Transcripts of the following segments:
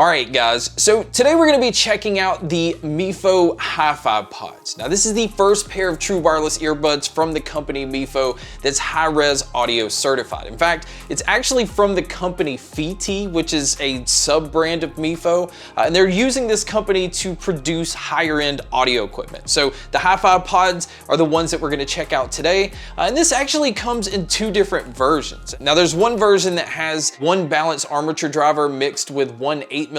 Alright guys, so today we're going to be checking out the MiFo HifiPods. Now this is the first pair of true wireless earbuds from the company MiFo that's high-res audio certified. In fact, it's actually from the company FiiTii, which is a sub-brand of MiFo, and they're using this company to produce higher-end audio equipment. So the HifiPods are the ones that we're going to check out today, and this actually comes in two different versions. Now there's one version that has one balanced armature driver mixed with one 8mm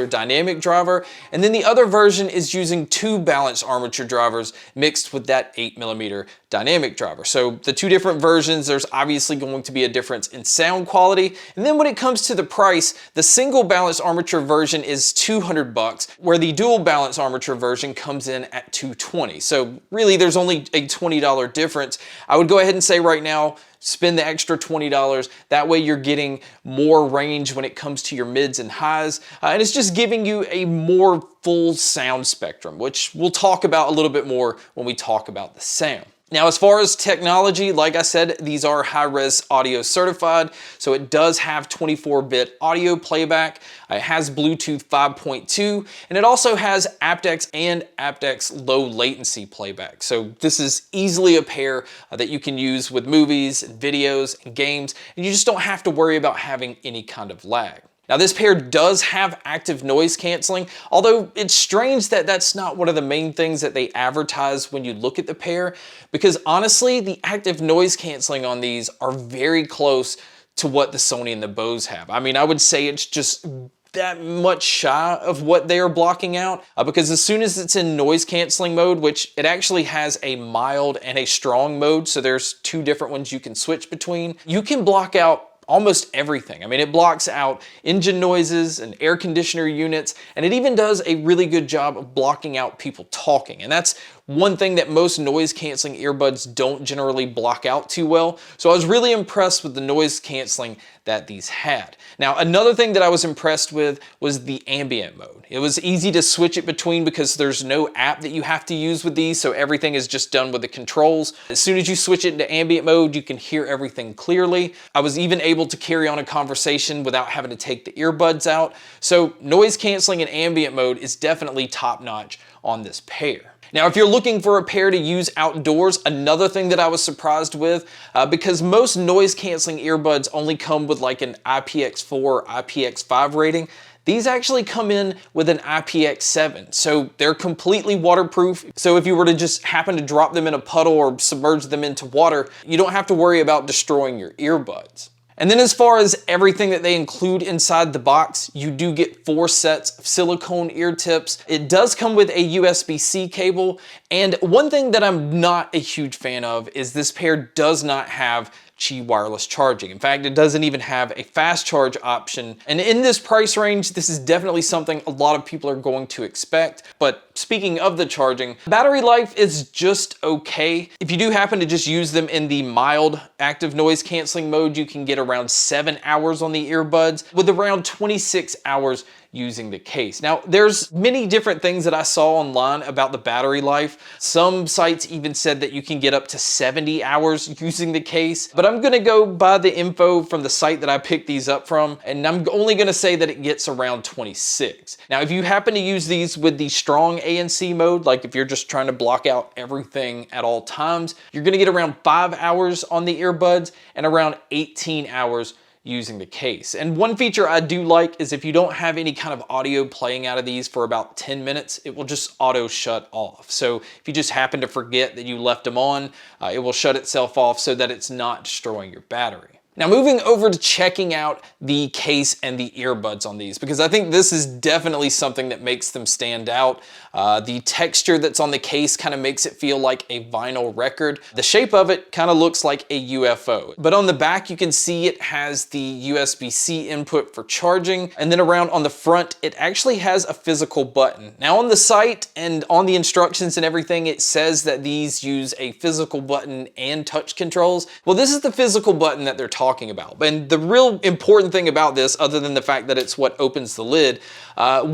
dynamic driver, and then the other version is using two balanced armature drivers mixed with that 8mm dynamic driver. So the two different versions, there's obviously going to be a difference in sound quality. And then when it comes to the price, the single balanced armature version is $200, where the dual balanced armature version comes in at $220. So really there's only a $20 difference. I would go ahead and say right now, spend the extra $20. That way you're getting more range when it comes to your mids and highs. And it's just giving you a more full sound spectrum, which we'll talk about a little bit more when we talk about the sound. Now, as far as technology, like I said, these are high-res audio certified, so it does have 24-bit audio playback. It has Bluetooth 5.2, and it also has aptX and aptX low latency playback. So this is easily a pair that you can use with movies, and videos, and games, and you just don't have to worry about having any kind of lag. Now this pair does have active noise canceling, although it's strange that that's not one of the main things that they advertise when you look at the pair, because honestly, the active noise canceling on these are very close to what the Sony and the Bose have. I mean, I would say it's just that much shy of what they are blocking out, because as soon as it's in noise canceling mode, which it actually has a mild and a strong mode, so there's two different ones you can switch between, you can block out almost everything. I mean, it blocks out engine noises and air conditioner units, and it even does a really good job of blocking out people talking. And that's one thing that most noise canceling earbuds don't generally block out too well. So I was really impressed with the noise canceling that these had. Now, another thing that I was impressed with was the ambient mode. It was easy to switch it between because there's no app that you have to use with these, so everything is just done with the controls. As soon as you switch it into ambient mode, you can hear everything clearly. I was even able to carry on a conversation without having to take the earbuds out. So noise canceling in ambient mode is definitely top notch on this pair. Now, if you're looking for a pair to use outdoors, another thing that I was surprised with, because most noise canceling earbuds only come with like an IPX4 or IPX5 rating, these actually come in with an IPX7, so they're completely waterproof. So if you were to just happen to drop them in a puddle or submerge them into water, you don't have to worry about destroying your earbuds. And then as far as everything that they include inside the box, you do get 4 sets of silicone ear tips. It does come with a USB-C cable. And one thing that I'm not a huge fan of is this pair does not have Qi wireless charging. In fact, it doesn't even have a fast charge option. And in this price range, this is definitely something a lot of people are going to expect. But speaking of the charging, battery life is just okay. If you do happen to just use them in the mild active noise canceling mode, you can get around 7 hours on the earbuds with around 26 hours using the case. Now, there's many different things that I saw online about the battery life. Some sites even said that you can get up to 70 hours using the case, but I'm gonna go by the info from the site that I picked these up from, and I'm only gonna say that it gets around 26. Now, if you happen to use these with the strong ANC mode, like if you're just trying to block out everything at all times, you're gonna get around 5 hours on the earbuds and around 18 hours using the case. And one feature I do like is if you don't have any kind of audio playing out of these for about 10 minutes, it will just auto shut off. So if you just happen to forget that you left them on, it will shut itself off so that it's not destroying your battery. Now moving over to checking out the case and the earbuds on these, because I think this is definitely something that makes them stand out. The texture that's on the case kind of makes it feel like a vinyl record. The shape of it kind of looks like a UFO. But on the back, you can see it has the USB-C input for charging. And then around on the front, it actually has a physical button. Now on the site and on the instructions and everything, it says that these use a physical button and touch controls. Well, this is the physical button that they're talking talking about. And the real important thing about this, other than the fact that it's what opens the lid,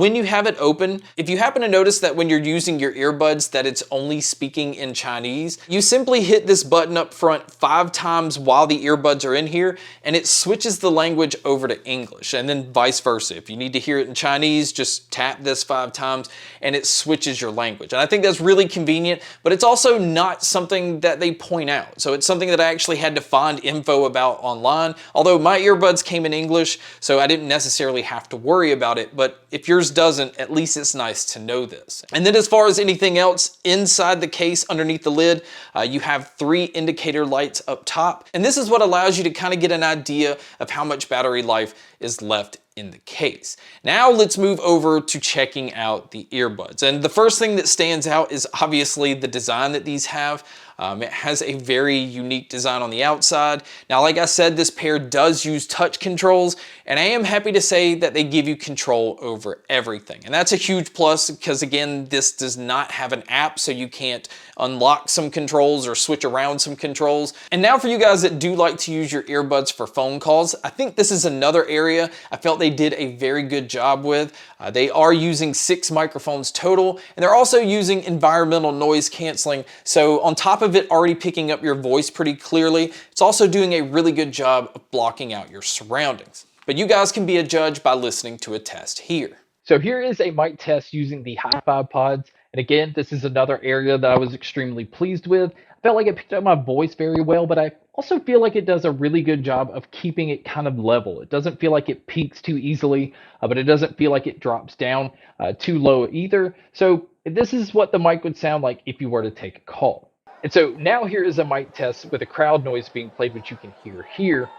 when you have it open, if you happen to notice that when you're using your earbuds that it's only speaking in Chinese, you simply hit this button up front 5 times while the earbuds are in here, and it switches the language over to English, and then vice versa. If you need to hear it in Chinese, just tap this 5 times and it switches your language. And I think that's really convenient, but it's also not something that they point out. So it's something that I actually had to find info about online, although my earbuds came in English, so I didn't necessarily have to worry about it. But if yours doesn't, at least it's nice to know this. And then as far as anything else inside the case underneath the lid, you have 3 indicator lights up top. And this is what allows you to kind of get an idea of how much battery life is left in the case. Now let's move over to checking out the earbuds. And the first thing that stands out is obviously the design that these have. It has a very unique design on the outside. Now, like I said, this pair does use touch controls, and I am happy to say that they give you control over everything. And that's a huge plus because, again, this does not have an app, so you can't unlock some controls or switch around some controls. And now for you guys that do like to use your earbuds for phone calls, I think this is another area I felt they did a very good job with. They are using 6 microphones total, and they're also using environmental noise canceling. So on top of it already picking up your voice pretty clearly, it's also doing a really good job of blocking out your surroundings. But you guys can be a judge by listening to a test here. So here is a mic test using the HifiPods. And again, this is another area that I was extremely pleased with. I felt like it picked up my voice very well, but I also feel like it does a really good job of keeping it kind of level. It doesn't feel like it peaks too easily, but it doesn't feel like it drops down too low either. So this is what the mic would sound like if you were to take a call. And so now here is a mic test with a crowd noise being played, which you can hear here.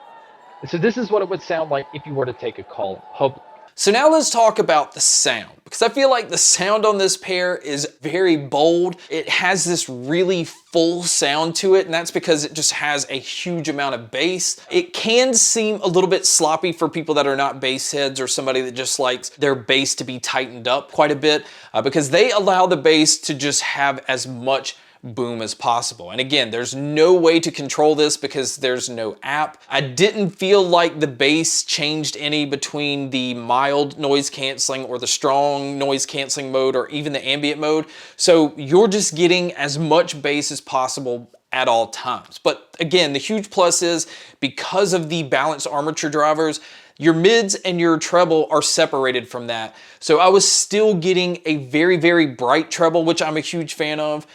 And so this is what it would sound like if you were to take a call in public. So now let's talk about the sound, because I feel like the sound on this pair is very bold. It has this really full sound to it, and that's because it just has a huge amount of bass. It can seem a little bit sloppy for people that are not bass heads or somebody that just likes their bass to be tightened up quite a bit, because they allow the bass to just have as much boom as possible. And again, there's no way to control this because there's no app. I didn't feel like the bass changed any between the mild noise canceling or the strong noise canceling mode or even the ambient mode. So you're just getting as much bass as possible at all times. But again, the huge plus is because of the balanced armature drivers, your mids and your treble are separated from that. So I was still getting a very, very bright treble, which I'm a huge fan of.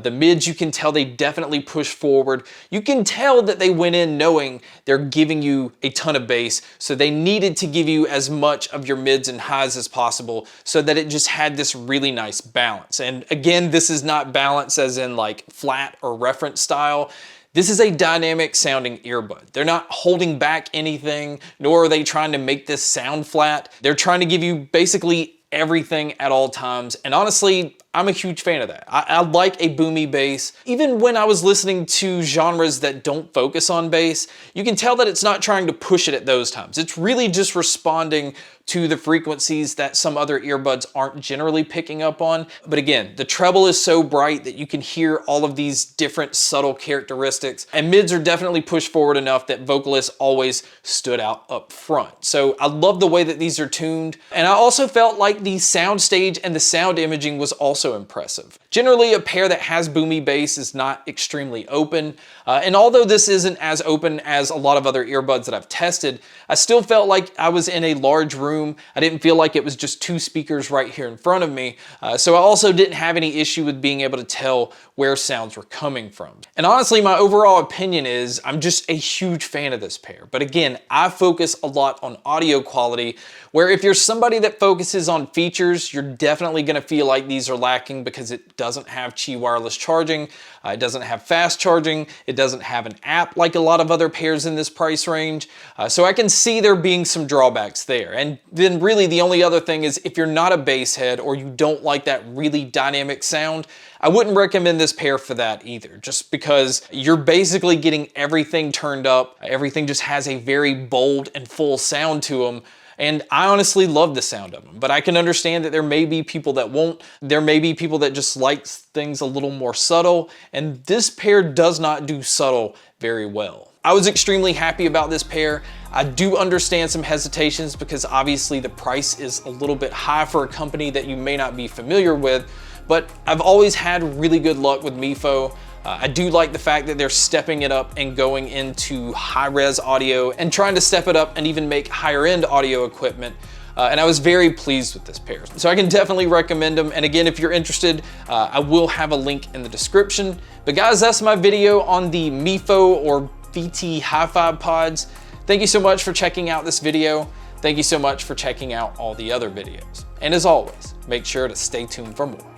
The mids, you can tell they definitely push forward. You can tell that they went in knowing they're giving you a ton of bass, so they needed to give you as much of your mids and highs as possible so that it just had this really nice balance. And again, this is not balance as in like flat or reference style. This is a dynamic sounding earbud. They're not holding back anything, nor are they trying to make this sound flat. They're trying to give you basically everything at all times. And honestly, I'm a huge fan of that. I like a boomy bass. Even when I was listening to genres that don't focus on bass, you can tell that it's not trying to push it at those times. It's really just responding to the frequencies that some other earbuds aren't generally picking up on. But again, the treble is so bright that you can hear all of these different subtle characteristics, and mids are definitely pushed forward enough that vocalists always stood out up front. So I love the way that these are tuned. And I also felt like the sound stage and the sound imaging was also impressive. Generally, a pair that has boomy bass is not extremely open. And although this isn't as open as a lot of other earbuds that I've tested, I still felt like I was in a large room. I didn't feel like it was just 2 speakers right here in front of me. So I also didn't have any issue with being able to tell where sounds were coming from. And honestly, my overall opinion is I'm just a huge fan of this pair. But again, I focus a lot on audio quality, where if you're somebody that focuses on features, you're definitely gonna feel like these are lacking because it doesn't have Qi wireless charging, it doesn't have fast charging, it doesn't have an app like a lot of other pairs in this price range. So I can see there being some drawbacks there. And then really the only other thing is if you're not a bass head or you don't like that really dynamic sound, I wouldn't recommend this pair for that either, just because you're basically getting everything turned up. Everything just has a very bold and full sound to them. And I honestly love the sound of them, but I can understand that there may be people that won't. There may be people that just like things a little more subtle, and this pair does not do subtle very well. I was extremely happy about this pair. I do understand some hesitations because obviously the price is a little bit high for a company that you may not be familiar with, but I've always had really good luck with MiFo. I do like the fact that they're stepping it up and going into high-res audio and trying to step it up and even make higher-end audio equipment. And I was very pleased with this pair. So I can definitely recommend them. And again, if you're interested, I will have a link in the description. But guys, that's my video on the MiFo or FiiTii HifiPods. Thank you so much for checking out this video. Thank you so much for checking out all the other videos. And as always, make sure to stay tuned for more.